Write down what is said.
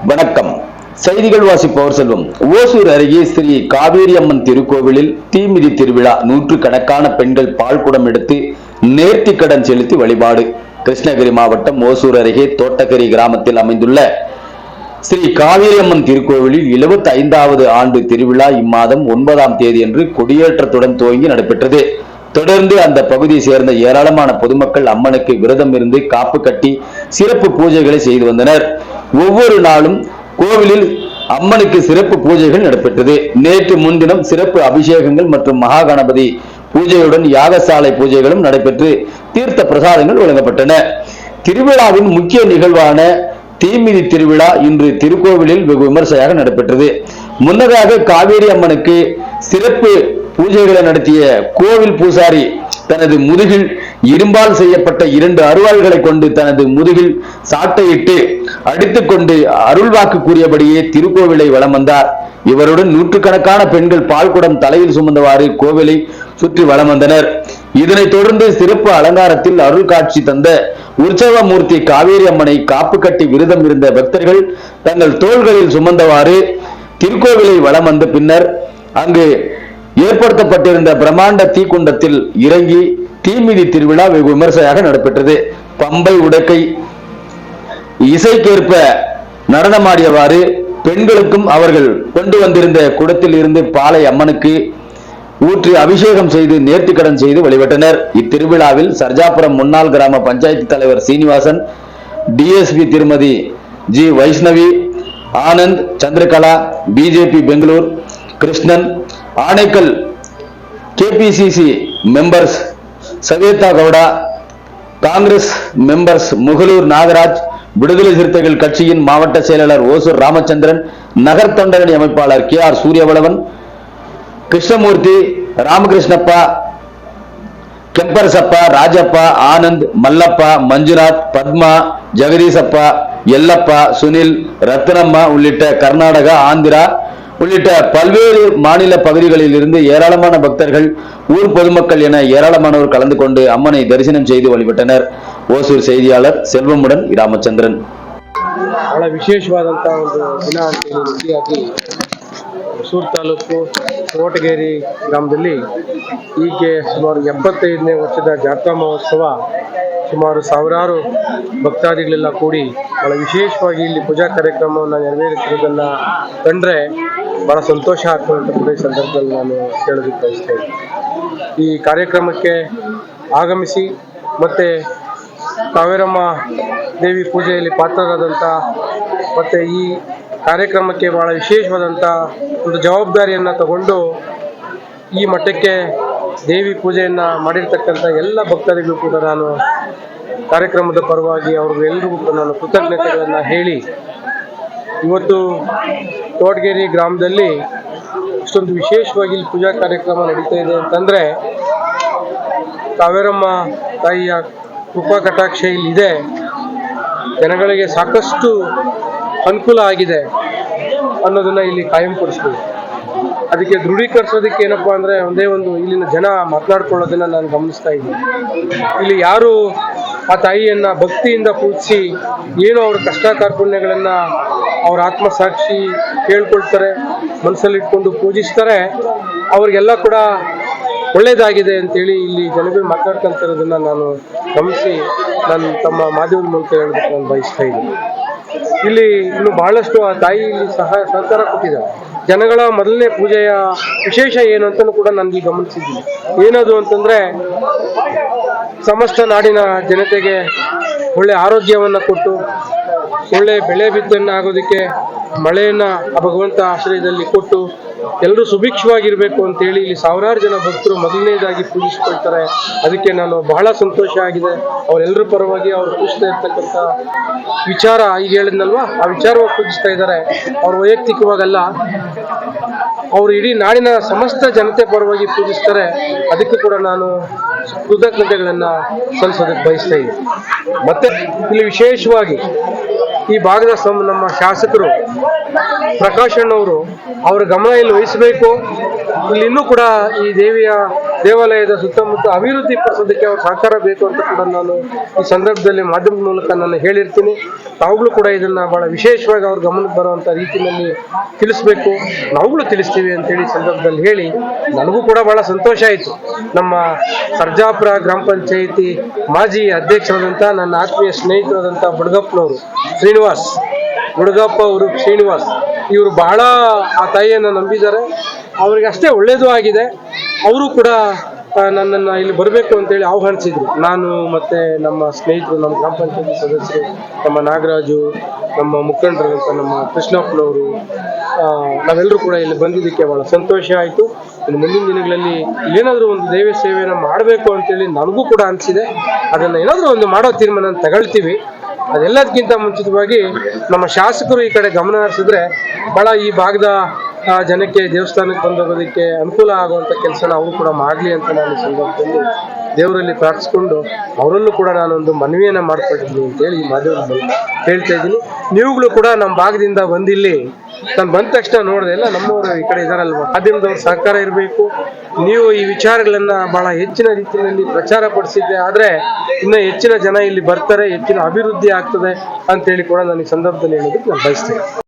வணக்கம். செய்திகள் வாசிப்பவர் செல்வம். ஓசூர் அருகே ஸ்ரீ காவேரி அம்மன் திருக்கோவிலில் தீமிதி திருவிழா. நூற்றுக்கணக்கான பெண்கள் பால்குடம் எடுத்து நேர்த்திக்கடன் செலுத்தி வழிபாடு. கிருஷ்ணகிரி மாவட்டம் ஓசூர் அருகே தோட்டக்கரி கிராமத்தில் அமைந்துள்ள ஸ்ரீ காவேரி அம்மன் திருக்கோவிலில் 75வது ஆண்டு திருவிழா இம்மாதம் 9ஆம் தேதியன்று கொடியேற்றத்துடன் துவங்கி நடைபெற்றது. தொடர்ந்து அந்த பகுதியை சேர்ந்த ஏராளமான பொதுமக்கள் அம்மனுக்கு விரதம் இருந்து காப்பு கட்டி சிறப்பு பூஜைகளை செய்து வந்தனர். ஒவ்வொரு நாளும் கோவிலில் அம்மனுக்கு சிறப்பு பூஜைகள் நடைபெற்றது. நேற்று முன்தினம் சிறப்பு அபிஷேகங்கள் மற்றும் மகா கணபதி பூஜையுடன் யாகசாலை பூஜைகளும் நடைபெற்று தீர்த்த பிரசாதங்கள் வழங்கப்பட்டன. திருவிழாவின் முக்கிய நிகழ்வான தீமிதி திருவிழா இன்று திருக்கோவிலில் வெகு விமர்சையாக நடைபெற்றது. முன்னதாக காவேரி அம்மனுக்கு சிறப்பு பூஜைகளை நடத்திய கோவில் பூசாரி தனது முதுகில் இரும்பால் செய்யப்பட்ட 2 அருவாள்களை கொண்டு தனது முதுகில் சாட்டையிட்டு அடித்துக் கொண்டு அருள்வாக்கு கூறியபடியே திருக்கோவிலை வலம் வந்தார். இவருடன் நூற்றுக்கணக்கான பெண்கள் பால்குடம் தலையில் சுமந்தவாறு கோவிலை சுற்றி வலம் வந்தனர். இதனைத் தொடர்ந்து சிறப்பு அலங்காரத்தில் அருள் காட்சி தந்த உற்சவமூர்த்தி காவேரி அம்மனை காப்பு கட்டி விரதம் இருந்த பக்தர்கள் தங்கள் தோள்களில் சுமந்தவாறு திருக்கோவிலை வலம் வந்த பின்னர் அங்கு ஏற்படுத்தப்பட்டிருந்த பிரம்மாண்ட தீக்குண்டத்தில் இறங்கி தீமிதி திருவிழா வெகு விமர்சையாக நடைபெற்றது. பம்பை உடக்கை இசைக்கேற்ப நடனமாடியவாறு பெண்களுக்கும் அவர்கள் கொண்டு வந்திருந்த குடத்தில் இருந்து பாலை அம்மனுக்கு ஊற்றி அபிஷேகம் செய்து நேர்த்திக்கடன் செய்து வழிபட்டனர். இத்திருவிழாவில் சர்ஜாபுரம் முன்னாள் கிராம பஞ்சாயத்து தலைவர் சீனிவாசன், டிஎஸ்பி திருமதி G Vaishnavi, Anand, Chandrakala, BJP Bangalore Krishnan, Anekal KPCC members Shweta Gowda, Congress members Mugalur Nagaraj, Viduthalai Chiruthaigal கட்சியின் மாவட்ட செயலாளர் ஓசூர் ராமச்சந்திரன், நகர் தொண்டரணி அமைப்பாளர் KR சூரியவளவன், கிருஷ்ணமூர்த்தி, ராமகிருஷ்ணப்பா, கெம்பரசப்பா, ராஜப்பா, ஆனந்த், மல்லப்பா, மஞ்சுநாத், பத்மா, ஜெகதீசப்பா, எல்லப்பா, சுனில், ரத்னம்மா உள்ளிட்ட கர்நாடகா, ஆந்திரா உள்ளிட்ட பல்வேறு மாநில பகுதிகளில் இருந்து ஏராளமான பக்தர்கள், ஊர் பொதுமக்கள் என ஏராளமானோர் கலந்து கொண்டு அம்மனை தரிசனம் செய்து வழிபட்டனர். ಓಸೂರು செய்தியாளர் செல்வமுடன் ರಾಮಚಂದ್ರನ್. ಬಹಳ ವಿಶೇಷವಾದಂತಹ ಒಂದು ದಿನ ಅಂತ ರೀತಿಯಾಗಿ ಹೊಸೂರು ತಾಲೂಕು ತೋಟಗೇರಿ ಗ್ರಾಮದಲ್ಲಿ ಹೀಗೆ ಸುಮಾರು 75ನೇ ವರ್ಷದ ಜಾತ್ರಾ ಮಹೋತ್ಸವ ಸುಮಾರು ಸಾವಿರಾರು ಭಕ್ತಾದಿಗಳೆಲ್ಲ ಕೂಡಿ ಬಹಳ ವಿಶೇಷವಾಗಿ ಇಲ್ಲಿ ಪೂಜಾ ಕಾರ್ಯಕ್ರಮವನ್ನು ನೆರವೇರಿಸಿರುವುದನ್ನು ಕಂಡ್ರೆ ಬಹಳ ಸಂತೋಷ ಆಗ್ತದೆ ಕೂಡ ಈ ಸಂದರ್ಭದಲ್ಲಿ ನಾನು ಹೇಳೋದಕ್ಕೆ ಬಯಸ್ತೇನೆ. ಈ ಕಾರ್ಯಕ್ರಮಕ್ಕೆ ಆಗಮಿಸಿ ಮತ್ತು ಕಾವೇರಮ್ಮ ದೇವಿ ಪೂಜೆಯಲ್ಲಿ ಪಾತ್ರರಾದಂಥ ಮತ್ತು ಈ ಕಾರ್ಯಕ್ರಮಕ್ಕೆ ಭಾಳ ವಿಶೇಷವಾದಂಥ ಒಂದು ಜವಾಬ್ದಾರಿಯನ್ನು ತಗೊಂಡು ಈ ಮಠಕ್ಕೆ ದೇವಿ ಪೂಜೆಯನ್ನು ಮಾಡಿರ್ತಕ್ಕಂಥ ಎಲ್ಲ ಭಕ್ತರಿಗೂ ಕೂಡ ನಾನು ಕಾರ್ಯಕ್ರಮದ ಪರವಾಗಿ ಅವ್ರಿಗೆಲ್ಲರಿಗೂ ಕೂಡ ನಾನು ಕೃತಜ್ಞತೆಗಳನ್ನು ಹೇಳಿ, ಇವತ್ತು ತೋಟಗೇರಿ ಗ್ರಾಮದಲ್ಲಿ ಇಷ್ಟೊಂದು ವಿಶೇಷವಾಗಿ ಇಲ್ಲಿ ಪೂಜಾ ಕಾರ್ಯಕ್ರಮ ನಡೀತಾ ಇದೆ ಅಂತಂದರೆ ಕಾವೇರಮ್ಮ ತಾಯಿಯ ಕೃಪಾ ಕಟಾಕ್ಷ ಇಲ್ಲಿದೆ. ಜನಗಳಿಗೆ ಸಾಕಷ್ಟು ಅನುಕೂಲ ಆಗಿದೆ ಅನ್ನೋದನ್ನು ಇಲ್ಲಿ ಕಾಯಂಪಡಿಸ್ಬೋದು. ಅದಕ್ಕೆ ದೃಢೀಕರಿಸೋದಕ್ಕೆ ಏನಪ್ಪ ಅಂದರೆ ಒಂದೇ ಒಂದು ಇಲ್ಲಿನ ಜನ ಮಾತನಾಡ್ಕೊಳ್ಳೋದನ್ನು ನಾನು ಗಮನಿಸ್ತಾ ಇದ್ದೀನಿ. ಇಲ್ಲಿ ಯಾರು ಆ ತಾಯಿಯನ್ನು ಭಕ್ತಿಯಿಂದ ಪೂಜಿಸಿ ಏನು ಅವ್ರ ಕಷ್ಟ ಕಾರ್ಪಣ್ಯಗಳನ್ನು ಅವ್ರ ಆತ್ಮಸಾಕ್ಷಿ ಕೇಳ್ಕೊಳ್ತಾರೆ, ಮನಸ್ಸಲ್ಲಿ ಇಟ್ಕೊಂಡು ಪೂಜಿಸ್ತಾರೆ, ಅವ್ರಿಗೆಲ್ಲ ಕೂಡ ಒಳ್ಳೆಯದಾಗಿದೆ ಅಂತೇಳಿ ಇಲ್ಲಿ ಜನಗಳು ಮಾತನಾಡ್ಕೊಂತಿರೋದನ್ನು ನಾನು ಗಮನಿಸಿ ನಾನು ತಮ್ಮ ಮಾಧ್ಯಮದ ಮೂಲಕ ಹೇಳೋದಕ್ಕೆ ನಾನು ಬಯಸ್ತಾ ಇದ್ದೀನಿ. ಇಲ್ಲಿ ಇನ್ನು ಬಹಳಷ್ಟು ಆ ತಾಯಿ ಇಲ್ಲಿ ಸಹಕಾರ ಕೊಟ್ಟಿದ್ದಾರೆ. ಜನಗಳ ಮೊದಲನೇ ಪೂಜೆಯ ವಿಶೇಷ ಏನು ಅಂತಲೂ ಕೂಡ ನನಗೆ ಗಮನಿಸಿದ್ದೀನಿ. ಏನದು ಅಂತಂದರೆ ಸಮಸ್ತ ನಾಡಿನ ಜನತೆಗೆ ಒಳ್ಳೆ ಆರೋಗ್ಯವನ್ನು ಕೊಟ್ಟು ಒಳ್ಳೆ ಬೆಳೆ ಬಿತ್ತನೆ ಆಗೋದಕ್ಕೆ ಮಳೆಯನ್ನು ಆ ಭಗವಂತ ಆಶ್ರಯದಲ್ಲಿ ಕೊಟ್ಟು ಎಲ್ಲರೂ ಸುಭಿಕ್ಷವಾಗಿರಬೇಕು ಅಂತೇಳಿ ಇಲ್ಲಿ ಸಾವಿರಾರು ಜನ ಭಕ್ತರು ಮೊದಲನೇದಾಗಿ ಪೂಜಿಸ್ಕೊಳ್ತಾರೆ. ಅದಕ್ಕೆ ನಾನು ಬಹಳ ಸಂತೋಷ ಆಗಿದೆ. ಅವರೆಲ್ಲರ ಪರವಾಗಿ ಅವರು ಪೂಜಿಸ್ತಾ ಇರ್ತಕ್ಕಂಥ ವಿಚಾರ ಈಗ ಹೇಳಿದ್ನಲ್ವಾ, ಆ ವಿಚಾರವಾಗಿ ಪೂಜಿಸ್ತಾ ಇದ್ದಾರೆ. ಅವ್ರು ವೈಯಕ್ತಿಕವಾಗಲ್ಲ, ಅವರು ಇಡೀ ನಾಡಿನ ಸಮಸ್ತ ಜನತೆ ಪರವಾಗಿ ಪೂಜಿಸ್ತಾರೆ. ಅದಕ್ಕೂ ಕೂಡ ನಾನು ಕೃತಜ್ಞತೆಗಳನ್ನು ಸಲ್ಲಿಸೋದಕ್ಕೆ ಬಯಸ್ತಾ ಇದ್ದೀನಿ. ಮತ್ತೆ ಇಲ್ಲಿ ವಿಶೇಷವಾಗಿ ಈ ಭಾಗದ ನಮ್ಮ ಶಾಸಕರು ಪ್ರಕಾಶ್ ಅಣ್ಣವರು ಅವರ ಗಮನ ಇಲ್ಲಿ ವಹಿಸಬೇಕು. ಇಲ್ಲಿ ಇನ್ನೂ ಕೂಡ ಈ ದೇವಾಲಯದ ಸುತ್ತಮುತ್ತ ಅಭಿವೃದ್ಧಿ ಪಡಿಸೋದಕ್ಕೆ ಅವ್ರ ಸಹಕಾರ ಬೇಕು ಅಂತ ಕೂಡ ನಾನು ಈ ಸಂದರ್ಭದಲ್ಲಿ ಮಾಧ್ಯಮದ ಮೂಲಕ ನಾನು ಹೇಳಿರ್ತೀನಿ. ತಾವುಗಳು ಕೂಡ ಇದನ್ನ ಬಹಳ ವಿಶೇಷವಾಗಿ ಅವ್ರ ಗಮನಕ್ಕೆ ಬರುವಂತ ರೀತಿಯಲ್ಲಿ ತಿಳಿಸ್ಬೇಕು, ನಾವುಗಳು ತಿಳಿಸ್ತೀವಿ ಅಂತೇಳಿ ಸಂದರ್ಭದಲ್ಲಿ ಹೇಳಿ ನನಗೂ ಕೂಡ ಬಹಳ ಸಂತೋಷ ಆಯಿತು. ನಮ್ಮ ಸರ್ಜಾಪುರ ಗ್ರಾಮ ಪಂಚಾಯಿತಿ ಮಾಜಿ ಅಧ್ಯಕ್ಷರಾದಂಥ ನನ್ನ ಆತ್ಮೀಯ ಸ್ನೇಹಿತರಾದಂಥ ಬುಡಗಪ್ಪ ಅವರು ಶ್ರೀನಿವಾಸ್ ಇವರು ಬಹಳ ಆ ತಾಯಿಯನ್ನು ನಂಬಿದ್ದಾರೆ. ಅವರಿಗೆ ಅಷ್ಟೇ ಒಳ್ಳೇದು ಆಗಿದೆ. ಅವರು ಕೂಡ ನನ್ನನ್ನು ಇಲ್ಲಿ ಬರಬೇಕು ಅಂತೇಳಿ ಆಹ್ವಾನಿಸಿದ್ರು. ನಾನು ಮತ್ತೆ ನಮ್ಮ ಸ್ನೇಹಿತರು, ನಮ್ಮ ಗ್ರಾಮ ಪಂಚಾಯತಿ ಸದಸ್ಯರು, ನಮ್ಮ ನಾಗರಾಜು, ನಮ್ಮ ಮುಖಂಡರಾದಂಥ ನಮ್ಮ ಕೃಷ್ಣಪ್ಪನವರು, ನಾವೆಲ್ಲರೂ ಕೂಡ ಇಲ್ಲಿ ಬಂದಿದ್ದಕ್ಕೆ ಬಹಳ ಸಂತೋಷ ಆಯಿತು. ಇನ್ನು ಮುಂದಿನ ದಿನಗಳಲ್ಲಿ ಏನಾದರೂ ಒಂದು ದೈವ ಸೇವೆಯನ್ನು ಮಾಡಬೇಕು ಅಂತೇಳಿ ನನಗೂ ಕೂಡ ಅನಿಸಿದೆ. ಅದನ್ನು ಏನಾದರೂ ಒಂದು ಮಾಡೋ ತೀರ್ಮಾನ ತಗೊಳ್ತೀವಿ. ಅದೆಲ್ಲದಕ್ಕಿಂತ ಮುಂಚಿತವಾಗಿ ನಮ್ಮ ಶಾಸಕರು ಈ ಕಡೆ ಗಮನ ಹರಿಸಿದ್ರೆ ಬಹಳ ಈ ಭಾಗದ ಜನಕ್ಕೆ ದೇವಸ್ಥಾನಕ್ಕೆ ಬಂದೋಗೋದಕ್ಕೆ ಅನುಕೂಲ ಆಗುವಂಥ ಕೆಲಸನ ಅವರು ಕೂಡ ಮಾಡಲಿ ಅಂತ ನಾನು ಸಂದರ್ಭದಲ್ಲಿ ದೇವರಲ್ಲಿ ಪ್ರಾರ್ಥಿಸ್ಕೊಂಡು ಅವರಲ್ಲೂ ಕೂಡ ನಾನೊಂದು ಮನವಿಯನ್ನು ಮಾಡ್ಕೊಳ್ತೀನಿ ಅಂತೇಳಿ ಈ ಮಾಧ್ಯಮದಲ್ಲಿ ಹೇಳ್ತಾ ಇದ್ದೀನಿ. ನೀವುಗಳು ಕೂಡ ನಮ್ಮ ಭಾಗದಿಂದ ಬಂದಿಲ್ಲಿ ನಾನು ಬಂದ ತಕ್ಷಣ ನೋಡಿದೆ ಎಲ್ಲ ನಮ್ಮವರು ಈ ಕಡೆ ಇದಾರಲ್ವ, ಮಾಧ್ಯಮದವ್ರ ಸಹಕಾರ ಇರಬೇಕು. ನೀವು ಈ ವಿಚಾರಗಳನ್ನ ಬಹಳ ಹೆಚ್ಚಿನ ರೀತಿಯಲ್ಲಿ ಪ್ರಚಾರ ಪಡಿಸಿದ್ದೆ ಆದರೆ ಇನ್ನೂ ಹೆಚ್ಚಿನ ಜನ ಇಲ್ಲಿ ಬರ್ತಾರೆ, ಹೆಚ್ಚಿನ ಅಭಿವೃದ್ಧಿ ಆಗ್ತದೆ ಅಂತೇಳಿ ಕೂಡ ನಾನು ಈ ಸಂದರ್ಭದಲ್ಲಿ ಹೇಳೋದಕ್ಕೆ ನಾನು ಬಯಸ್ತೇನೆ.